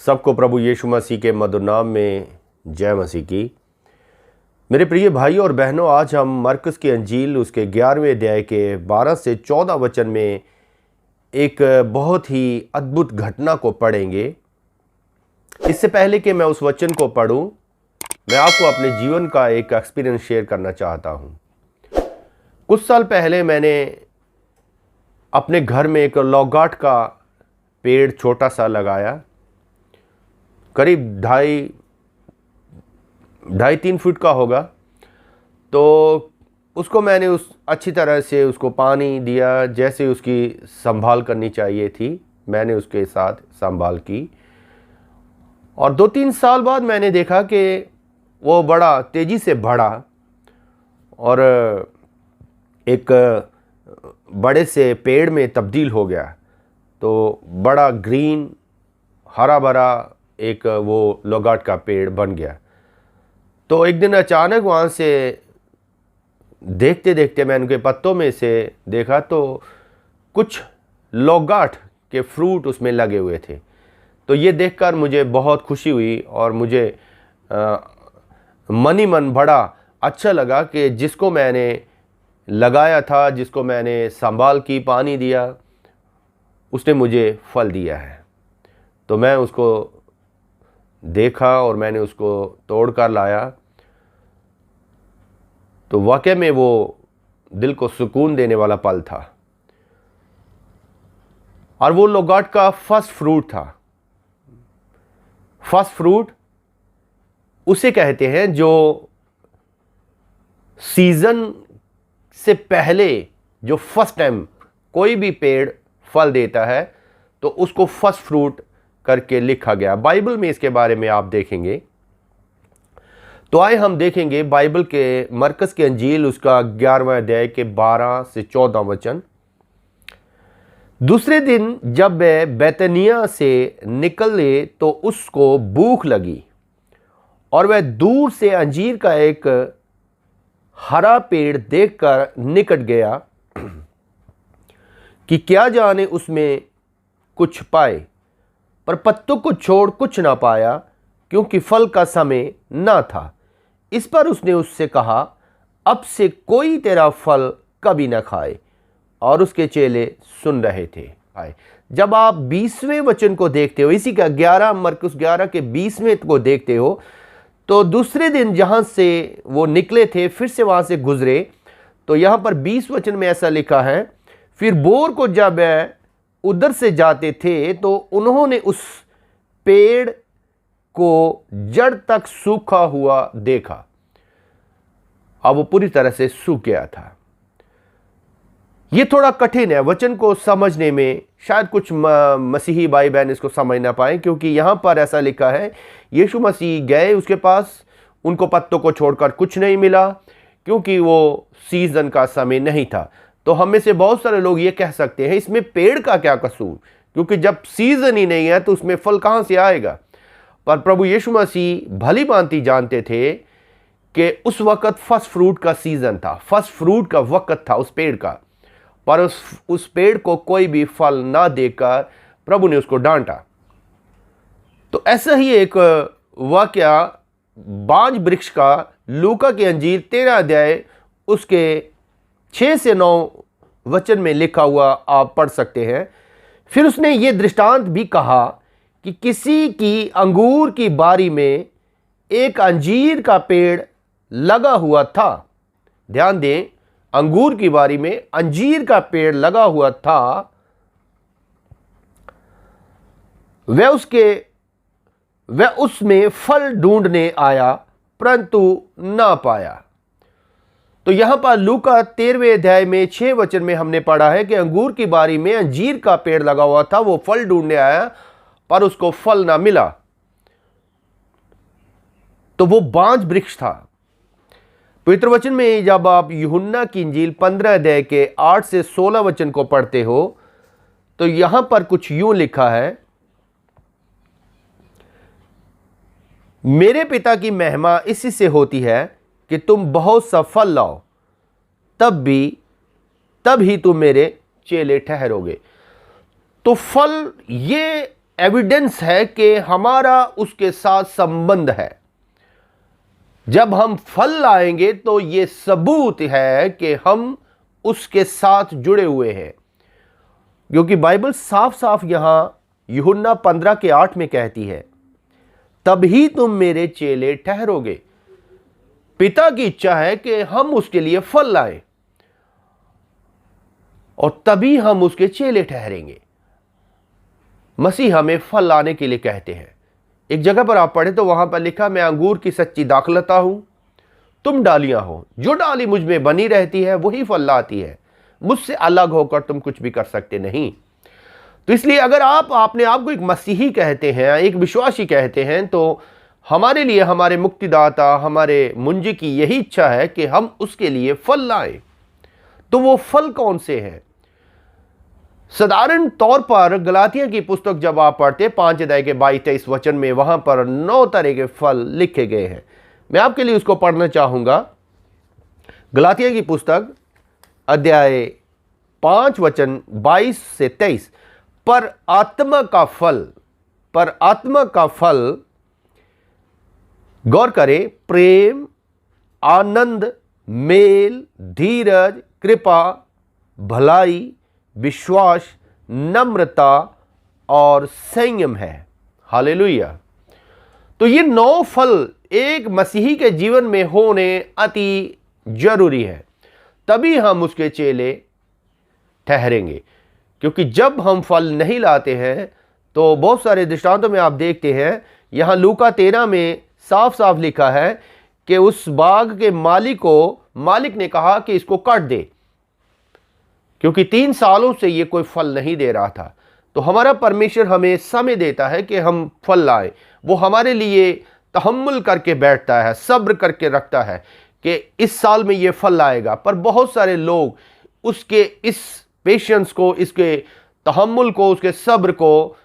सबको प्रभु यीशु मसीह के मधुर नाम में जय मसीह की। मेरे प्रिय भाई और बहनों, आज हम मरकुस की अंजील उसके 11वें अध्याय के 12 से 14 वचन में एक बहुत ही अद्भुत घटना को पढ़ेंगे। इससे पहले कि मैं उस वचन को पढ़ूं, मैं आपको अपने जीवन का एक एक्सपीरियंस शेयर करना चाहता हूं। कुछ साल पहले मैंने अपने घर में एक लौगाट का पेड़ छोटा सा लगाया, करीब ढाई 3 फुट का होगा। तो उसको मैंने अच्छी तरह से उसको पानी दिया, जैसे उसकी संभाल करनी चाहिए थी मैंने उसके साथ संभाल की। और 2-3 साल बाद मैंने देखा कि वो बड़ा तेज़ी से बढ़ा और एक बड़े से पेड़ में तब्दील हो गया। तो बड़ा ग्रीन हरा भरा एक वो लौगाट का पेड़ बन गया। तो एक दिन अचानक वहाँ से देखते देखते मैं उनके पत्तों में से देखा तो कुछ लौगाट के फ्रूट उसमें लगे हुए थे। तो ये देखकर मुझे बहुत खुशी हुई और मुझे मन ही मन बड़ा अच्छा लगा कि जिसको मैंने लगाया था, जिसको मैंने संभाल की, पानी दिया, उसने मुझे फल दिया है। तो मैं उसको देखा और मैंने उसको तोड़ कर लाया। तो वाकई में वो दिल को सुकून देने वाला पल था। और वो लौगाट का फर्स्ट फ्रूट था। फर्स्ट फ्रूट उसे कहते हैं जो सीजन से पहले, जो फर्स्ट टाइम कोई भी पेड़ फल देता है तो उसको फर्स्ट फ्रूट करके लिखा गया। बाइबल में इसके बारे में आप देखेंगे। तो आए हम देखेंगे बाइबल के मरकुस की अंजील उसका 11वां अध्याय के 12 से 14 वचन। दूसरे दिन जब वह बैतनिया से निकले तो उसको भूख लगी और वह दूर से अंजीर का एक हरा पेड़ देखकर निकट गया कि क्या जाने उसमें कुछ पाए, पर पत्तों को छोड़ कुछ ना पाया, क्योंकि फल का समय ना था। इस पर उसने उससे कहा, अब से कोई तेरा फल कभी ना खाए। और उसके चेले सुन रहे थे। जब आप 20वें वचन को देखते हो, इसी का 11 मरकुस 11 के 20वें को देखते हो, तो दूसरे दिन जहां से वो निकले थे, फिर से वहां से गुजरे, तो यहां पर 20 वचन में ऐसा लिखा है, फिर बोर को जब उधर से जाते थे तो उन्होंने उस पेड़ को जड़ तक सूखा हुआ देखा। अब वो पूरी तरह से सूख गया था। ये थोड़ा कठिन है वचन को समझने में, शायद कुछ मसीही भाई बहन इसको समझ ना पाए, क्योंकि यहां पर ऐसा लिखा है यीशु मसीह गए उसके पास, उनको पत्तों को छोड़कर कुछ नहीं मिला, क्योंकि वो सीजन का समय नहीं था। तो हम में से बहुत सारे लोग ये कह सकते हैं इसमें पेड़ का क्या कसूर, क्योंकि जब सीजन ही नहीं है तो उसमें फल कहां से आएगा। पर प्रभु यीशु मसीह भली भांति जानते थे कि उस वक्त फर्स्ट फ्रूट का सीजन था, फर्स्ट फ्रूट का वक्त था उस पेड़ का। पर उस पेड़ को कोई भी फल ना देकर प्रभु ने उसको डांटा। तो ऐसा ही एक वाकया बांज वृक्ष का लूका की अंजील 13 अध्याय उसके 6 से 9 वचन में लिखा हुआ आप पढ़ सकते हैं। फिर उसने ये दृष्टांत भी कहा कि किसी की अंगूर की बारी में एक अंजीर का पेड़ लगा हुआ था। ध्यान दें, अंगूर की बारी में अंजीर का पेड़ लगा हुआ था। वह उसमें फल ढूंढने आया, परंतु ना पाया। तो यहां पर लूका 13वें अध्याय में 6 वचन में हमने पढ़ा है कि अंगूर की बारी में अंजीर का पेड़ लगा हुआ था, वो फल ढूंढने आया पर उसको फल ना मिला। तो वो बांज वृक्ष था। पवित्र वचन में जब आप यूहन्ना की इंजील 15 अध्याय के 8 से 16 वचन को पढ़ते हो तो यहां पर कुछ यूं लिखा है, मेरे पिता की महिमा इसी से होती है कि तुम बहुत सा फल लाओ, तब ही तुम मेरे चेले ठहरोगे। तो फल ये एविडेंस है कि हमारा उसके साथ संबंध है। जब हम फल लाएंगे तो ये सबूत है कि हम उसके साथ जुड़े हुए हैं, क्योंकि बाइबल साफ साफ यहां यूहन्ना 15:8 में कहती है, तभी तुम मेरे चेले ठहरोगे। पिता की इच्छा है कि हम उसके लिए फल लाएं और तभी हम उसके चेले ठहरेंगे। मसीह हमें फल लाने के लिए कहते हैं। एक जगह पर आप पढ़े तो वहां पर लिखा, मैं अंगूर की सच्ची दाखलता हूं, तुम डालियां हो। जो डाली मुझ में बनी रहती है वही फल लाती है, मुझसे अलग होकर तुम कुछ भी कर सकते नहीं। तो इसलिए अगर आप अपने आप को एक मसीही कहते हैं, एक विश्वासी कहते हैं, तो हमारे लिए हमारे मुक्तिदाता, हमारे मुंजी की यही इच्छा है कि हम उसके लिए फल लाएं। तो वो फल कौन से हैं? साधारण तौर पर गलातिया की पुस्तक जब आप पढ़ते 5 अध्याय के 22-23 वचन में, वहां पर 9 तरह के फल लिखे गए हैं। मैं आपके लिए उसको पढ़ना चाहूंगा। गलातिया की पुस्तक अध्याय 5 वचन 22 से 23, पर आत्मा का फल गौर करें, प्रेम, आनंद, मेल, धीरज, कृपा, भलाई, विश्वास, नम्रता और संयम है। हालेलुया। तो ये 9 फल एक मसीही के जीवन में होने अति जरूरी है, तभी हम उसके चेले ठहरेंगे। क्योंकि जब हम फल नहीं लाते हैं तो बहुत सारे दृष्टांतों में आप देखते हैं, यहां लूका 13 में साफ साफ लिखा है कि उस बाग के मालिक ने कहा कि इसको काट दे, क्योंकि 3 सालों से ये कोई फल नहीं दे रहा था। तो हमारा परमेश्वर हमें समय देता है कि हम फल लाएं। वो हमारे लिए तहम्मुल करके बैठता है, सब्र करके रखता है कि इस साल में ये फल लाएगा। पर बहुत सारे लोग उसके इस पेशेंस को, इसके तहम्मुल को, उसके सब्र को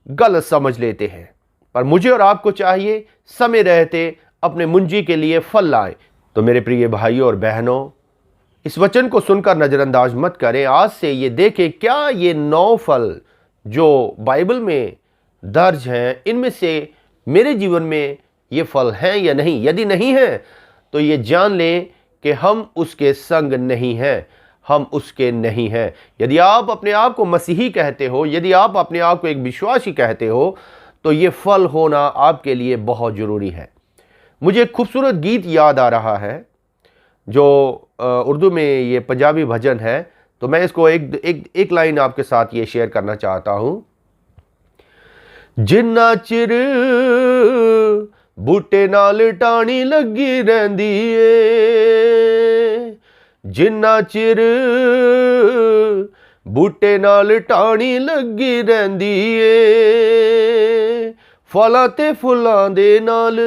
गलत समझ लेते हैं। पर मुझे और आपको चाहिए समय रहते अपने मुंजी के लिए फल लाएं। तो मेरे प्रिय भाइयों और बहनों, इस वचन को सुनकर नजरअंदाज मत करें। आज से ये देखें, क्या ये 9 फल जो बाइबल में दर्ज हैं, इनमें से मेरे जीवन में ये फल हैं या नहीं। यदि नहीं है तो ये जान लें कि हम उसके संग नहीं हैं, हम उसके नहीं हैं। यदि आप अपने आप को मसीही कहते हो, यदि आप अपने आप को एक विश्वासी कहते हो, तो ये फल होना आपके लिए बहुत जरूरी है। मुझे एक खूबसूरत गीत याद आ रहा है, जो उर्दू में ये पंजाबी भजन है, तो मैं इसको एक लाइन आपके साथ ये शेयर करना चाहता हूं। जिन्ना चिर बूटे नाल टाणी लगी रहंदी ए, जिन्ना चिर बूटे नाल टाणी लगी रहंदी ए, फलां ते फुल्लां दे नाल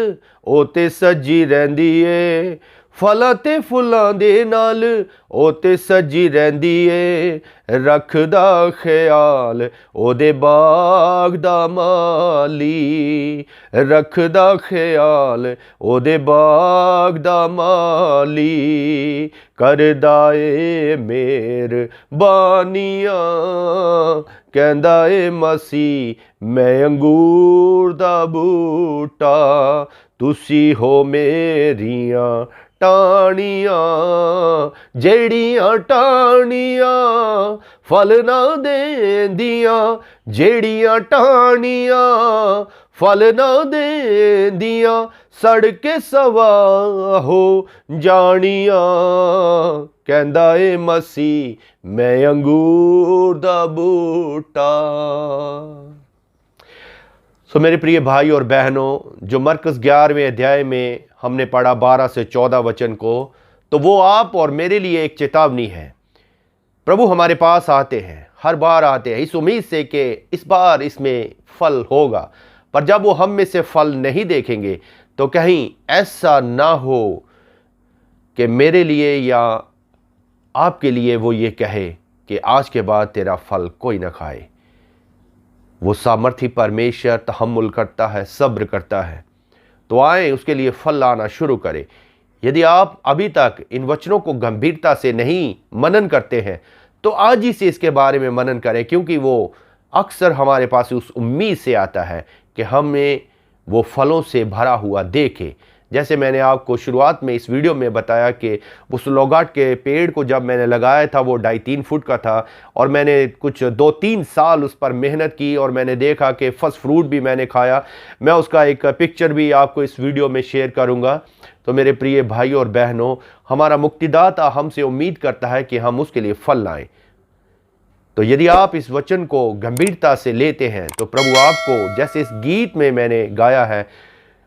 ओ ते सजी रहंदी ए, फलां ते फुल्लां दे नाल ओ ते सजी रहंदी ए, रखदा ख्याल ओदे बाग दा माली, रखदा ख्याल ओदे बाग दा माली, करदा ए मेहरबानियां, कहंदा ए मसीह मैं अंगूर दा बूटा, तुसी हो मेरियां टाणियां, जेड़ियां टाणियां फल ना देंदियां, जेड़ियां टाणियां फल ना देंदियां, सड़के सवा हो जानियां, कहंदा ए मसीह मैं अंगूर दा बूटा। सो मेरे प्रिय भाई और बहनों, जो मरकज़ 11वें अध्याय में हमने पढ़ा 12 से 14 वचन को, तो वो आप और मेरे लिए एक चेतावनी है। प्रभु हमारे पास आते हैं, हर बार आते हैं इस उम्मीद से कि इस बार इसमें फल होगा, पर जब वो हम में से फल नहीं देखेंगे तो कहीं ऐसा ना हो कि मेरे लिए या आपके लिए वो ये कहे कि आज के बाद तेरा फल कोई ना खाए। वो सामर्थी परमेश्वर तहम्मुल करता है, सब्र करता है। तो आए उसके लिए फल लाना शुरू करें। यदि आप अभी तक इन वचनों को गंभीरता से नहीं मनन करते हैं तो आज ही से इसके बारे में मनन करें, क्योंकि वो अक्सर हमारे पास उस उम्मीद से आता है कि हमें वो फलों से भरा हुआ देखे। जैसे मैंने आपको शुरुआत में इस वीडियो में बताया कि उस लोगाट के पेड़ को जब मैंने लगाया था वो 2.5-3 फुट का था, और मैंने कुछ 2-3 साल उस पर मेहनत की और मैंने देखा कि फर्स्ट फ्रूट भी मैंने खाया। मैं उसका एक पिक्चर भी आपको इस वीडियो में शेयर करूंगा। तो मेरे प्रिय भाई और बहनों, हमारा मुक्तिदाता हमसे उम्मीद करता है कि हम उसके लिए फल लाएं। तो यदि आप इस वचन को गंभीरता से लेते हैं तो प्रभु आपको, जैसे इस गीत में मैंने गाया है,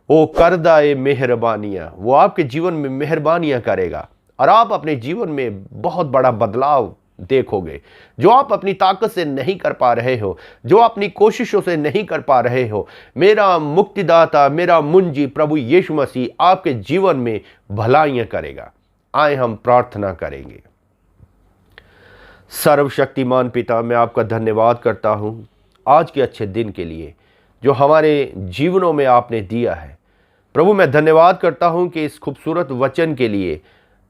वो करदा ए मेहरबानियाँ, वो आपके जीवन में मेहरबानियाँ करेगा और आप अपने जीवन में बहुत बड़ा बदलाव देखोगे। जो आप अपनी ताकत से नहीं कर पा रहे हो, जो अपनी कोशिशों से नहीं कर पा रहे हो, मेरा मुक्तिदाता, मेरा मुंजी प्रभु यीशु मसीह आपके जीवन में भलाइयाँ करेगा। आए हम प्रार्थना करेंगे। सर्वशक्तिमान पिता, मैं आपका धन्यवाद करता हूँ आज के अच्छे दिन के लिए जो हमारे जीवनों में आपने दिया है। प्रभु, मैं धन्यवाद करता हूँ कि इस खूबसूरत वचन के लिए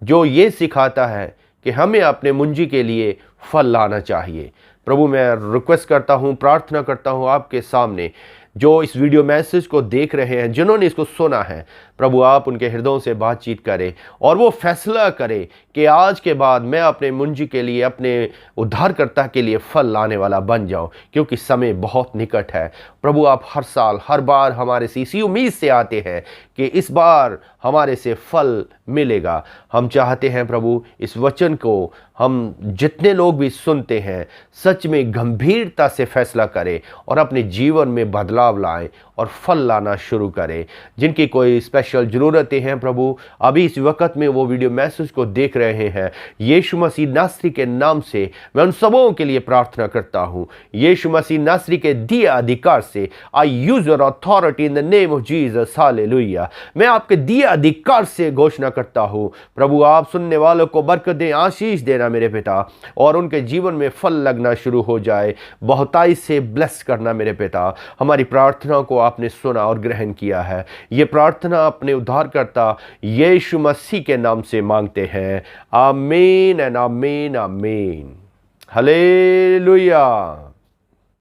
जो ये सिखाता है कि हमें अपने मुंजी के लिए फल लाना चाहिए। प्रभु, मैं रिक्वेस्ट करता हूँ, प्रार्थना करता हूँ आपके सामने जो इस वीडियो मैसेज को देख रहे हैं, जिन्होंने इसको सुना है, प्रभु आप उनके हृदयों से बातचीत करें और वो फैसला करें कि आज के बाद मैं अपने मुंजी के लिए, अपने उद्धारकर्ता के लिए फल लाने वाला बन जाऊं, क्योंकि समय बहुत निकट है। प्रभु आप हर साल, हर बार हमारे से इसी उम्मीद से आते हैं कि इस बार हमारे से फल मिलेगा। हम चाहते हैं प्रभु इस वचन को हम जितने लोग भी सुनते हैं सच में गंभीरता से फैसला करें और अपने जीवन में बदलाव लाएं और फल लाना शुरू करें। जिनकी कोई स्पेशल ज़रूरतें हैं प्रभु, अभी इस वक्त में वो वीडियो मैसेज को देख रहे हैं, यीशु मसीह नासरी के नाम से मैं उन सबों के लिए प्रार्थना करता हूँ। यीशु मसीह नासरी के दिए अधिकार से, I use your authority in the name of Jesus, hallelujah. मैं आपके दिए अधिकार से घोषणा करता हूँ प्रभु, आप सुनने वालों को बरकत दें, आशीष देना मेरे पिता, और उनके जीवन में फल लगना शुरू हो जाए। बहुताई से ब्लेस करना मेरे पिता। हमारी प्रार्थना को आपने सुना और ग्रहण किया है। ये प्रार्थना अपने उद्धारकर्ता यीशु मसीह के नाम से मांगते हैं। आमीन एंड आमीन आमीन। हालेलुया।